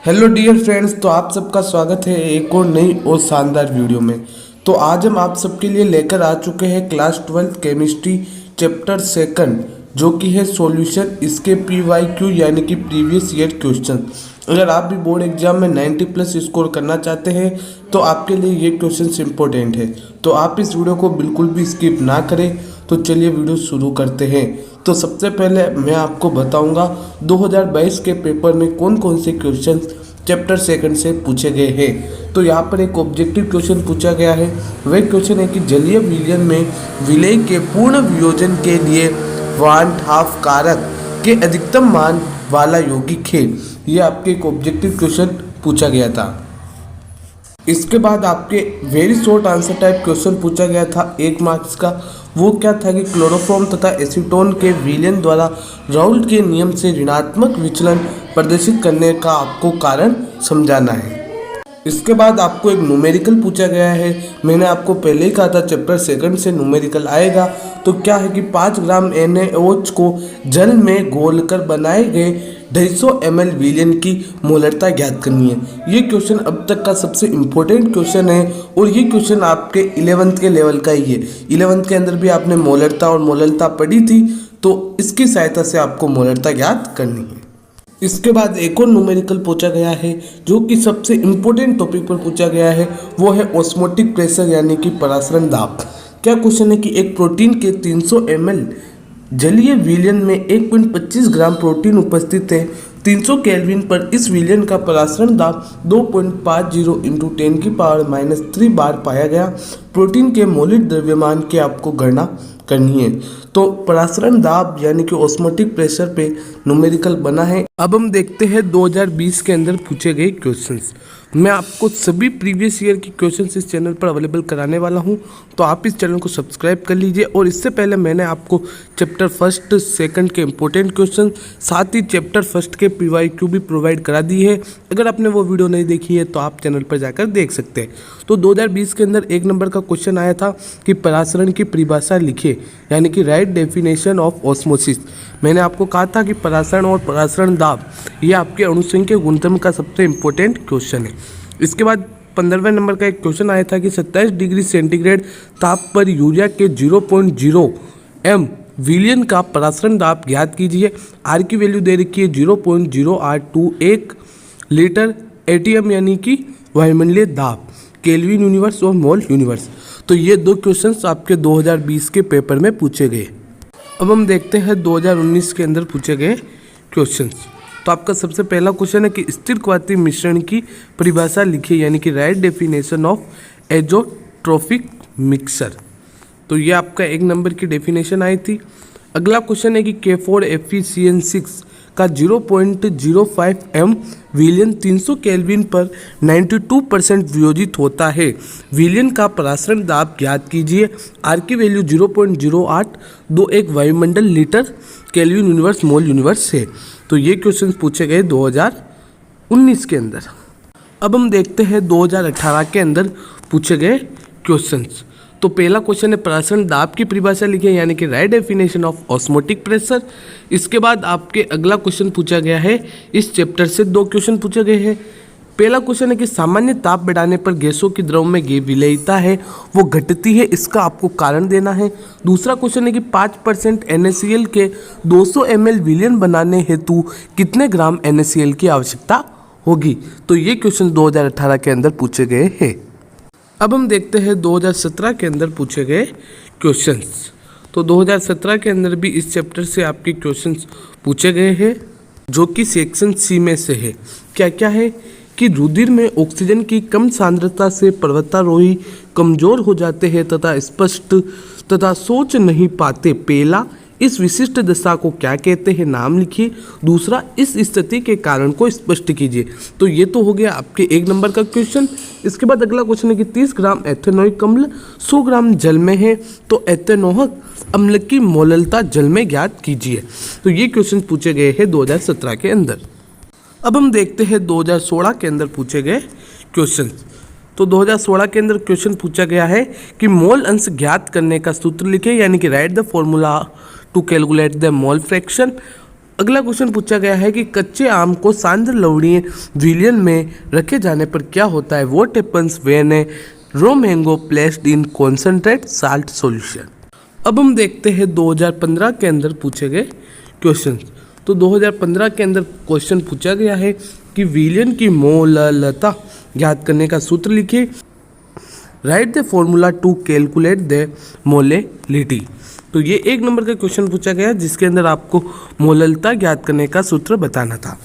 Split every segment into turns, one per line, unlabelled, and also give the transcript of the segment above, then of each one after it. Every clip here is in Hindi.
हेलो डियर फ्रेंड्स, तो आप सबका स्वागत है एक और नई और शानदार वीडियो में। तो आज हम आप सबके लिए लेकर आ चुके हैं क्लास 12 केमिस्ट्री चैप्टर सेकंड, जो कि है सॉल्यूशन इसके PYQ यानी कि प्रीवियस ईयर क्वेश्चन। अगर आप भी बोर्ड एग्जाम में 90+ स्कोर करना चाहते हैं तो आपके लिए ये क्वेश्चन इंपॉर्टेंट है। तो आप इस वीडियो को बिल्कुल भी स्किप ना करें। तो चलिए वीडियो शुरू करते हैं। तो सबसे पहले मैं आपको बताऊंगा 2022 के पेपर में कौन कौन से क्वेश्चन चैप्टर सेकंड से पूछे गए हैं। तो यहाँ पर एक ऑब्जेक्टिव क्वेश्चन पूछा गया है। वह क्वेश्चन है कि जलीय विलयन में विलय के पूर्ण वियोजन के लिए वांट हाफ कारक के अधिकतम मान वाला यौगिक है। ये आपके एक ऑब्जेक्टिव क्वेश्चन पूछा गया था। इसके बाद आपके very short answer type question पूछा गया था 1 मार्क्स का। वो क्या था कि क्लोरोफॉर्म तथा एसीटोन के विलयन द्वारा राउल्ट के नियम से ऋणात्मक विचलन प्रदर्शित करने का आपको कारण समझाना है। इसके बाद आपको एक न्यूमेरिकल पूछा गया है। मैंने आपको पहले ही कहा था चैप्टर सेकंड से न्यूमेरिकल आएगा। तो क्या है कि 5 ग्राम NaOH को जल में घोलकर बनाए गए 250 ml विलयन की मोलरता ज्ञात करनी है। ये क्वेश्चन अब तक का सबसे इम्पोर्टेंट क्वेश्चन है और ये क्वेश्चन आपके 11th के लेवल का ही है। 11th के अंदर भी आपने मोलरता और मोलरता पढ़ी थी, तो इसकी सहायता से आपको मोलरता ज्ञात करनी है। इसके बाद एक और न्यूमेरिकल पूछा गया है जो कि सबसे इम्पोर्टेंट टॉपिक पर पूछा गया है। वो है ऑस्मोटिक प्रेशर यानी कि परासरण दाब। क्या क्वेश्चन है कि एक प्रोटीन के 300 ml जलीय विलयन में 1.25 ग्राम प्रोटीन उपस्थित है। 300 केल्विन पर इस विलयन का परासरण दाब 2.50 × 10⁻³ बार पाया गया। प्रोटीन के मौलिक द्रव्यमान की आपको गणना करनी है। तो परासरण दाब यानी कि ऑस्मोटिक प्रेशर पे न्यूमेरिकल बना है। अब हम देखते हैं 2020 के अंदर पूछे गए क्वेश्चंस। मैं आपको सभी प्रीवियस ईयर की क्वेश्चंस इस चैनल पर अवेलेबल कराने वाला हूं, तो आप इस चैनल को सब्सक्राइब कर लीजिए। और इससे पहले मैंने आपको चैप्टर फर्स्ट सेकंड के इंपॉर्टेंट क्वेश्चन, साथ ही चैप्टर फर्स्ट के PYQ भी प्रोवाइड करा दी है। अगर आपने वो वीडियो नहीं देखी है तो आप चैनल पर जाकर देख सकते हैं। तो 2020 के अंदर 1 नंबर का क्वेश्चन आया था कि परासरण की परिभाषा लिखे, यानी कि राइट डेफिनेशन ऑफ ऑस्मोसिस। मैंने आपको कहा था कि परासरण और परासरण दाब ये आपके अणुसंख्यक गुणधर्म का सबसे इम्पोर्टेंट क्वेश्चन है। इसके बाद 15वें नंबर का एक क्वेश्चन आया था कि 27 डिग्री सेंटीग्रेड ताप पर यूरिया के 0.0 m विलयन का परासरण दाब ज्ञात कीजिए। आर की वैल्यू दे रखी है 0.0821 लीटर ATM यानी कि वायुमंडलीय दाब, केल्विन यूनिवर्स और मोल यूनिवर्स। तो ये 2 क्वेश्चंस आपके 2020 के पेपर में पूछे गए। अब हम देखते हैं 2019 के अंदर पूछे गए क्वेश्चंस। तो आपका सबसे पहला क्वेश्चन है कि स्थिर क्वाथी मिश्रण की परिभाषा लिखिए, यानी कि राइट डेफिनेशन ऑफ एजोट्रोफिक मिक्सर। तो ये आपका 1 नंबर की डेफिनेशन आई थी। अगला क्वेश्चन है कि K4FeCN6 का 0.05 m विलयन 300 केल्विन पर 92% वियोजित होता है। विलयन का परासरण दाब ज्ञात कीजिए। आर की वैल्यू 0.0821 वायुमंडल लीटर केल्विन यूनिवर्स मोल यूनिवर्स है। तो ये क्वेश्चन पूछे गए 2019 के अंदर। अब हम देखते हैं 2018 के अंदर पूछे गए क्वेश्चंस। तो पहला क्वेश्चन है परासरण दाब की परिभाषा लिखिए, यानी कि right definition of osmotic pressure. इसके बाद आपके अगला क्वेश्चन पूछा गया है, इस चैप्टर से 2 क्वेश्चन पूछे गए हैं। पहला क्वेश्चन है कि सामान्य ताप बढ़ाने पर गैसों की द्रव में विलयिता है वो घटती है, इसका आपको कारण देना है। दूसरा क्वेश्चन है कि 5% NaCl के 200 ml विलयन बनाने हेतु कितने ग्राम NaCl की आवश्यकता होगी। तो ये क्वेश्चन 2018 के अंदर पूछे गए हैं। अब हम देखते हैं 2017 के अंदर पूछे गए क्वेश्चंस। तो 2017 के अंदर भी इस चैप्टर से आपके क्वेश्चंस पूछे गए हैं, जो कि सेक्शन C में से है। क्या क्या है कि रुधिर में ऑक्सीजन की कम सांद्रता से पर्वतारोही कमजोर हो जाते हैं तथा स्पष्ट तथा सोच नहीं पाते। पहला, इस विशिष्ट दशा को क्या कहते हैं, नाम लिखिए। दूसरा, इस स्थिति के कारण को स्पष्ट कीजिए। तो ये तो हो गया आपके 1 नंबर का क्वेश्चन। इसके बाद अगला क्वेश्चन है कि 30 ग्राम एथेनोइक अम्ल 100 ग्राम जल में है, तो एथेनोइक अम्ल की मोललता जल में ज्ञात कीजिए। तो ये क्वेश्चन पूछे गए हैं 2017 के अंदर। अब हम देखते हैं 2016 के अंदर पूछे गए क्वेश्चन। तो 2016 के अंदर क्वेश्चन पूछा गया है कि मोल अंश ज्ञात करने का सूत्र लिखे, यानी कि write the formula to calculate the mole fraction. अगला क्वेश्चन पूछा गया है कि कच्चे आम को सांद्र लवणीय विलयन में रखे जाने पर क्या होता है। What happens when A raw mango placed in concentrate salt solution. अब हम देखते हैं 2015 के अंदर पूछे गए क्वेश्चन। तो 2015 के अंदर क्वेश्चन पूछा गया है कि विलयन की मोललता ज्ञात करने का सूत्र लिखिए। Write the formula to calculate the molality. तो ये 1 नंबर का क्वेश्चन पूछा गया जिसके अंदर आपको मोललता ज्ञात करने का सूत्र बताना था।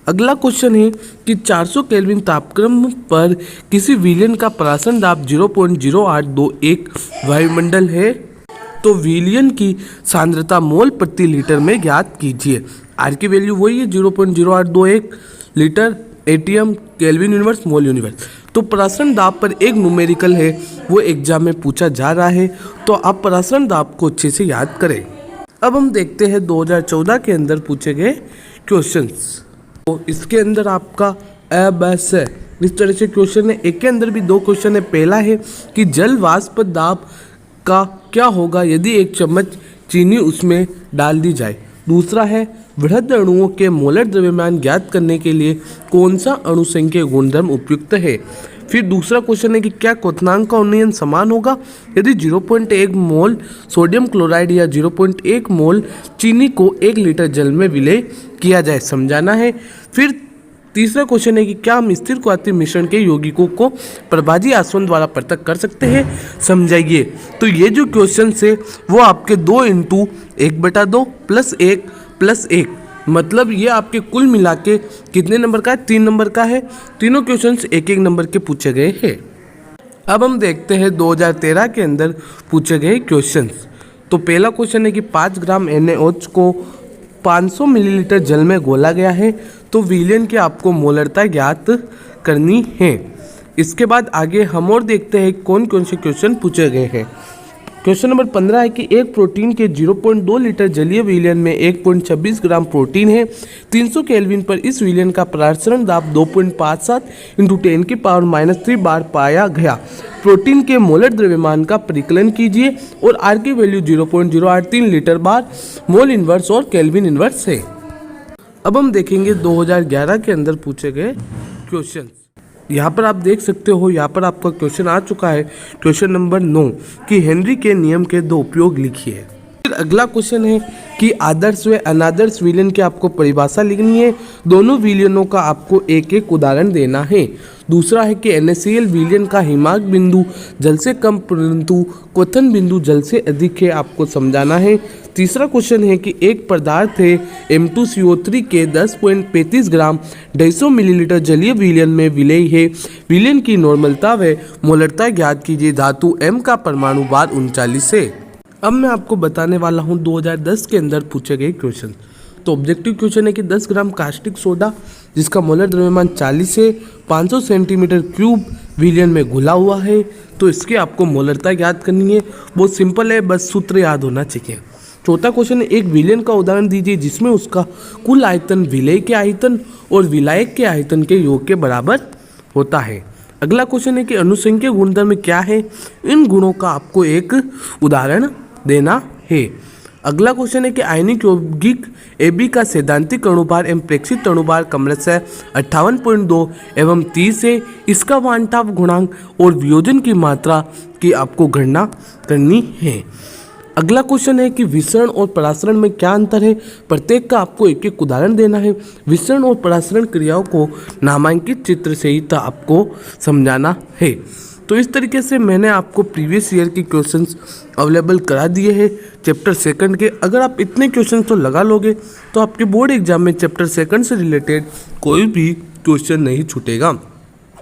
अगला क्वेश्चन है कि 400 केल्विन तापक्रम पर किसी विलयन का परासरण दाब 0.0821 वायुमंडल है तो विलयन की सांद्रता मोल प्रति लीटर में ज्ञात कीजिए। आर की वैल्यू वही है 0.0821 लीटर एटीएम केल्विन यूनिवर्स मोल यूनिवर्स। तो परासरण दाब पर एक न्यूमेरिकल है वो एग्जाम में पूछा जा रहा है तो आप परासरण दाब को अच्छे से याद करें। अब हम देखते हैं 2014 के अंदर पूछे गए क्वेश्चंस। तो इसके अंदर आपका बस है इस तरह से क्वेश्चन है। एक के अंदर भी 2 क्वेश्चन है। पहला है कि जल वाष्प दाब का क्या होगा यदि 1 चम्मच चीनी उसमें डाल दी जाए। दूसरा है वृहद अणुओं के मोलर द्रव्यमान ज्ञात करने के लिए कौन सा अणुसंख्यक गुणधर्म उपयुक्त है। फिर दूसरा क्वेश्चन है कि क्या क्वथनांक का उन्नयन समान होगा यदि 0.1 मोल सोडियम क्लोराइड या 0.1 मोल चीनी को 1 लीटर जल में विलय किया जाए, समझाना है। फिर तीसरा क्वेश्चन है कि क्या हम स्थिर क्वाथी मिश्रण के यौगिकों को प्रभाजी आसवन द्वारा पृथक कर सकते हैं, समझाइए। तो ये जो क्वेश्चन है वो आपके 2 × 1/2 + 1 + 1 मतलब ये आपके कुल मिला के कितने नंबर का है, 3 नंबर का है। तीनों क्वेश्चंस 1-1 नंबर के पूछे गए हैं। अब हम देखते हैं 2013 के अंदर पूछे गए क्वेश्चंस। तो पहला क्वेश्चन है कि 5 ग्राम NaOH को 500 मिलीलीटर जल में घोला गया है तो विलयन की आपको मोलरता ज्ञात करनी है। इसके बाद आगे हम और देखते हैं कौन कौन से क्वेश्चन पूछे गए हैं। क्वेश्चन नंबर 15 है कि एक प्रोटीन के 0.2 लीटर जलीय विलयन में 1.26 ग्राम प्रोटीन है। 300 केल्विन पर इस विलयन का परासरण दाब 2.57 × 10⁻³ बार पाया गया। प्रोटीन के मोलर द्रव्यमान का परिकलन कीजिए और आर की वैल्यू 0.083 लीटर बार मोल इनवर्स और केल्विन इनवर्स है। अब हम देखेंगे 2011 के अंदर पूछे गए क्वेश्चन। यहाँ पर आप देख सकते हो, यहाँ पर आपका क्वेश्चन आ चुका है। क्वेश्चन नंबर 9 कि हेनरी के नियम के 2 उपयोग लिखिए। फिर अगला क्वेश्चन है कि आदर्श व अनादर्श विलयन की आपको परिभाषा लिखनी है। दोनों विलयनों का आपको एक उदाहरण देना है। दूसरा है कि NaCl विलयन का हिमांक बिंदु जल से कम परंतु क्वथन बिंदु जल से अधिक है, आपको समझाना है। तीसरा क्वेश्चन है कि एक पदार्थ है M2CO3 के 10.35 ग्राम 250 मिलीलीटर जलीय विलयन में विलय है। विलयन की नॉर्मलता व मोलरता ज्ञात कीजिए। धातु M का परमाणु भार 39 है। अब मैं आपको बताने वाला हूँ 2010 के अंदर पूछे गए क्वेश्चन। तो ऑब्जेक्टिव क्वेश्चन है कि 10 ग्राम कास्टिक सोडा जिसका मोलर द्रव्यमान 40 से 500 सेंटीमीटर क्यूब विलयन में घुला हुआ है तो इसकी आपको मोलरता ज्ञात करनी है। बहुत सिंपल है, बस सूत्र याद होना चाहिए। चौथा क्वेश्चन है एक विलयन का उदाहरण दीजिए जिसमें उसका कुल आयतन विलय के आयतन और विलायक के आयतन के योग के बराबर होता है। अगला क्वेश्चन है कि अनुसंख्यक गुणधर्म क्या है, इन गुणों का आपको एक उदाहरण देना है। अगला क्वेश्चन है कि आयनिक यौगिक AB का सैद्धांतिक अणुभार एवं प्रेक्षित अणुभार क्रमशः 58.2 एवं 30 है। इसका वांटाव गुणांक और वियोजन की मात्रा की आपको गणना करनी है। अगला क्वेश्चन है कि विसरण और परासरण में क्या अंतर है, प्रत्येक का आपको एक उदाहरण देना है। विसरण और परासरण क्रियाओं को नामांकित चित्र से ही आपको समझाना है। तो इस तरीके से मैंने आपको प्रीवियस ईयर की क्वेश्चंस अवेलेबल करा दिए हैं चैप्टर 2 के। अगर आप इतने क्वेश्चन तो लगा लोगे तो आपके बोर्ड एग्जाम में चैप्टर 2 से रिलेटेड कोई भी क्वेश्चन नहीं छूटेगा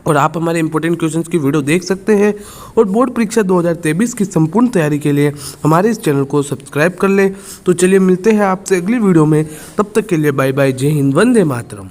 और आप हमारे इंपॉर्टेंट क्वेश्चंस की वीडियो देख सकते हैं। और बोर्ड परीक्षा 2023 की संपूर्ण तैयारी के लिए हमारे इस चैनल को सब्सक्राइब कर लें। तो चलिए मिलते हैं आपसे अगली वीडियो में, तब तक के लिए बाय बाय, जय हिंद, वंदे मातरम।